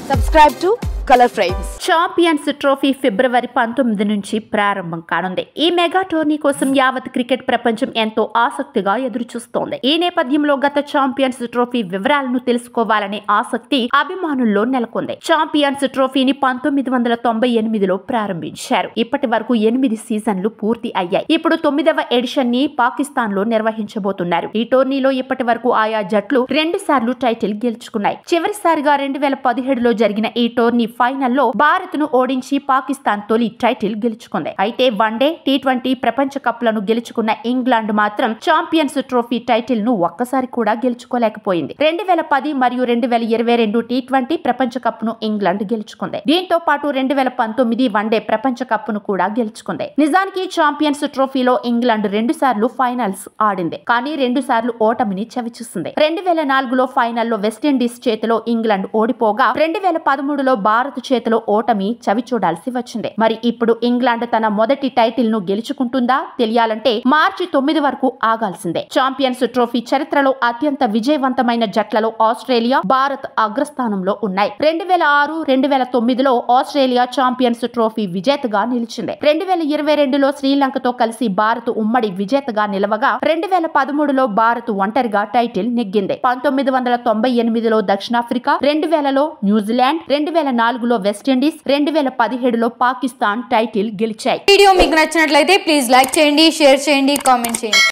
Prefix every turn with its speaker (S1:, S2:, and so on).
S1: Subscribe to Color Frames.
S2: Champions trophy February 19 నుంచి ప్రారంభం కానుంది. ఈ మెగా టోర్నీ కోసం యావత్ క్రికెట్ ప్రపంచం ఎంతో ఆసక్తిగా ఎదురుచూస్తోంది. ఈ నేపథ్యంలో గత ఛాంపియన్స్ ట్రోఫీ వివరాలను తెలుసుకోవాలనే ఆసక్తి అభిమానుల్లో నెలకొంది. ఛాంపియన్స్ ట్రోఫీని 1998లో ప్రారంభించారు. ఇప్పటి వరకు 8 సీజన్లు పూర్తి అయ్యాయి. ఇప్పుడు 9వ ఎడిషన్ ని పాకిస్తాన్ లో నిర్వహించబోతున్నారు. ఈ టోర్నీలో ఇప్పటి వరకు ఆయా జట్లు 2 సార్లు టైటిల్ గెలుచుకున్నాయి. చివరిసారిగా 2017లో జరిగిన ఈ టోర్నీ ఫైనల్లో భారత్ ను ఓడించి పాకిస్తాన్ తొలి టైటిల్ గెలుచుకుంది. అయితే వన్డే, టీ20 ప్రపంచ కప్ లను గెలుచుకున్న ఇంగ్లాండ్ మాత్రం ఛాంపియన్స్ ట్రోఫీ టైటిల్ ను ఒక్కసారి కూడా గెలుచుకోలేకపోయింది. 2010 మరియు 2022 టీ20 ప్రపంచ కప్ ను ఇంగ్లాండ్ గెలుచుకుంది. దీంతో పాటు 2019 వన్డే ప్రపంచ కప్ ను కూడా గెలుచుకుంది. నిజానికి ఛాంపియన్స్ ట్రోఫీలో ఇంగ్లాండ్ 2 సార్లు ఫైనల్స్ ఆడింది. కానీ 2 సార్లు ఓటమిని చవిచూసింది. 2004లో ఫైనల్లో వెస్టిండీస్ చేతిలో ఇంగ్లాండ్ ఓడిపోగా 2013లో భారత్ చేతిలో ఓటమి చవి చూడాల్సి వచ్చింది. మరి ఇప్పుడు ఇంగ్లాండ్ తన మొదటి టైటిల్ ను గెలుచుకుంటుందా తెలియాలంటే మార్చి 9 వరకు ఆగాల్సిందే. ఛాంపియన్స్ ట్రోఫీ చరిత్రలో అత్యంత విజయవంతమైన జట్లలో ఆస్ట్రేలియా, భారత్ అగ్రస్థానంలో ఉన్నాయి. 2006, 2009లో ఆస్ట్రేలియా ఛాంపియన్స్ ట్రోఫీ విజేతగా నిలిచింది. 2022లో శ్రీలంకతో కలిసి భారత్ ఉమ్మడి విజేతగా నిలవగా 2013లో భారత్ ఒంటరిగా టైటిల్ నెగ్గింది. 1998లో దక్షిణాఫ్రికా, 2000లో న్యూజిలాండ్, 2004లో వెస్టిండీస్, 2017లో పాకిస్తాన్ టైటిల్ గెలిచాయి.
S3: వీడియో మీకు నచ్చినట్లయితే ప్లీజ్ లైక్ చేయండి, షేర్ చేయండి, కామెంట్ చేయండి.